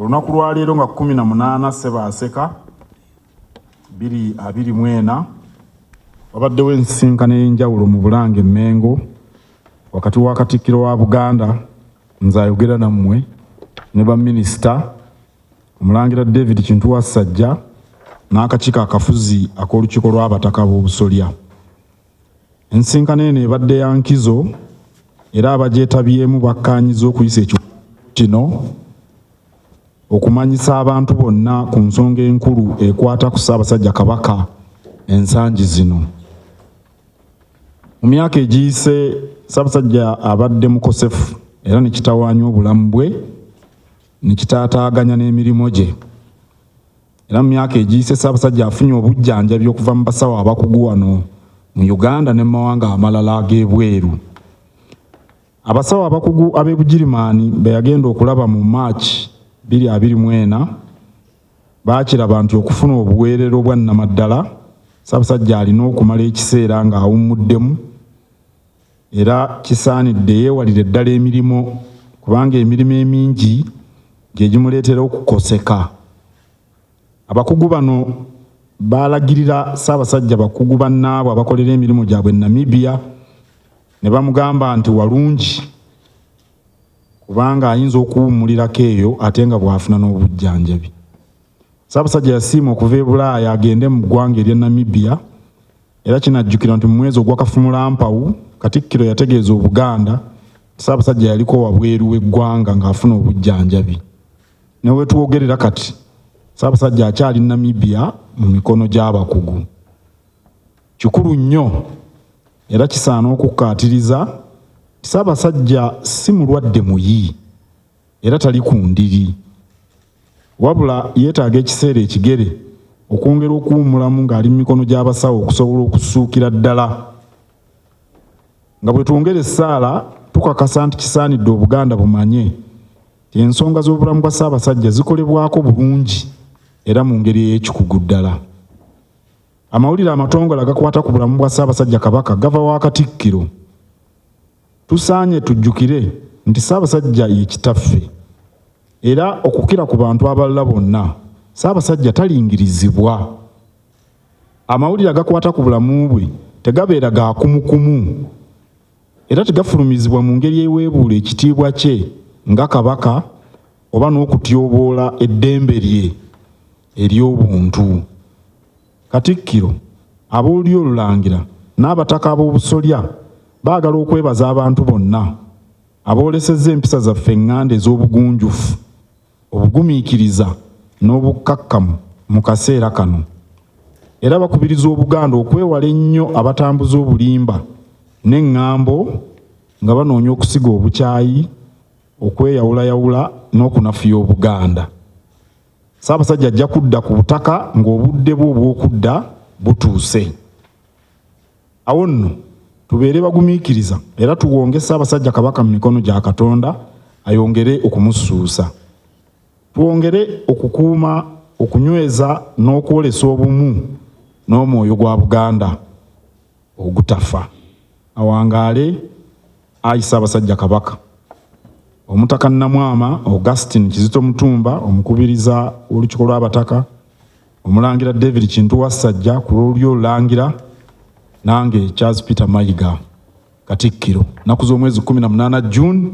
Olunaku lwa leero nga 18 Ssebaaseka 2024 wabaddewo ensisinkano ey'enjawulo mu Bulange Mmengo wakati wa Katikkiro wa Buganda nze ayogera nammwe ne baminisita Omulangira David Kintu Wassajja n'akakiiko akafuzi ak'olukiiko lw'abataka b'obusolya. Ensisinkano eno ebadde ya nkizo era abagyetabyemu bakkaanyiza okuyisa ekikolwa kino okumanyisa abantu bonna ku nsonga enkulu ekwata ku Ssaabasajja Kabaka ensangi zino. Mu myaka egiyise Ssaabasajja abadde mukosefu era ne kitawaanya obulamu bwe ne kitaataaganya n'emirimu gye. Era mu myaka egiyise Ssaabasajja afunye obujjanjabi okuva mu basawo abakugu wano mu Uganda ne mu mawanga amalala ag'ebweru. Abasawo abakugu ab'e Bugirimaani be yagenda okulaba mu Maachi 2024 baakiraba nti okufuna obuweerero bwa nnamaddala Ssaabasajja alina okumala ekiseera ng'awummuddemu era kisaanidde yeewalire ddala emirimu kubanga emirimu emingi gye gimuleetera okukoseka. Abakugu bano baalagirira Ssaabasajja bakugu bannaabwe abakolera emirimu gyabwe Namibia ne bamugamba nti walungi kubanga ayinza okuwummulirako eyo ate nga bw'afuna n'obujjanjabi. Ssaabasajja yasiima okuva e Bulaaya agende mu ggwanga erya Namibia era kinajjukira nti mu mwezi ogw'Akafumulampawu Katikkiro yategeeza Obuganda Ssaabasajja yaliko wabweru w'eggwanga ng'afuna obujjanjabi. Ne we twogerera kati Ssaabasajja akyali Namibia mu mikono gy'abakugu. Kikulu nnyo era kisaana okukkaatiriza Ssaabasajja si mulwadde muyi era tali ku ndiri wabula yeetaaga ekiseera ekigere okwongera okuwummulamu ng'ali mu mikono gy'abasawo okusobola okusuukira ddala. Nga bwe twongera essaala tukakasa nti kisaanidde Obuganda bumanye nti ensonga z'obulamu bwa Ssaabasajja zikolebwako bulungi era mu ngeri ey'ekikugu ddala. Amawulire amatongole agakwata ku bulamu bwa Ssaabasajja Kabaka gava wa Katikkiro. Tusaanye tujjukire nti Ssaabasajja ye kitaffe era okukira ku bantu abalala bonna Ssaabasajja talingirizibwa. Amawulire agakwata ku bulamu bwe tegabeera ga kumukumu era tegafulumizibwa mu ngeri eweebuula ekitiibwa kye nga Kabaka oba n'okutyoboola eddembe lye ery'obuntu. Katikkiro, aboolya olulangira n'abataka ab'obusolya baagala okwebaza abantu bonna aboolesezza empisa zaffe eŋŋanda ez'obugunjufu, obugumiikiriza n'obukkakkamu mu kaseera kano. Era bakubiriza Obuganda okwewala ennyo abatambuza obulimba n'eŋŋambo nga banoonya okusiga obukyayi, okweyawulayawula n'okunafuya Obuganda. Ssaabasajja ajja kudda ku butaka ng'obudde bwe obw'okudda butuuse. Awo nno tubeere bagumiikiriza era tuwonge Ssaabasajja Kabaka mu mikono gya Katonda ayongere okumusuusa. Tuwongere okukuuma, okunyweza n'okwolesa obumu n'omwoyo gwa Buganda ogutafa. Awangaale ayi Ssaabasajja Kabaka. Omutaka Namwama Augustine Kizito Mutumba omukubiriza olukiiko lw'abataka, Omulangira David Kintu Wassajja ku lw'olulyo olulangira, nange Charles Peter Mayiga Katikkiro. Nnaku z'omwezi 18 June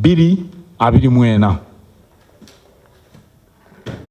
2024.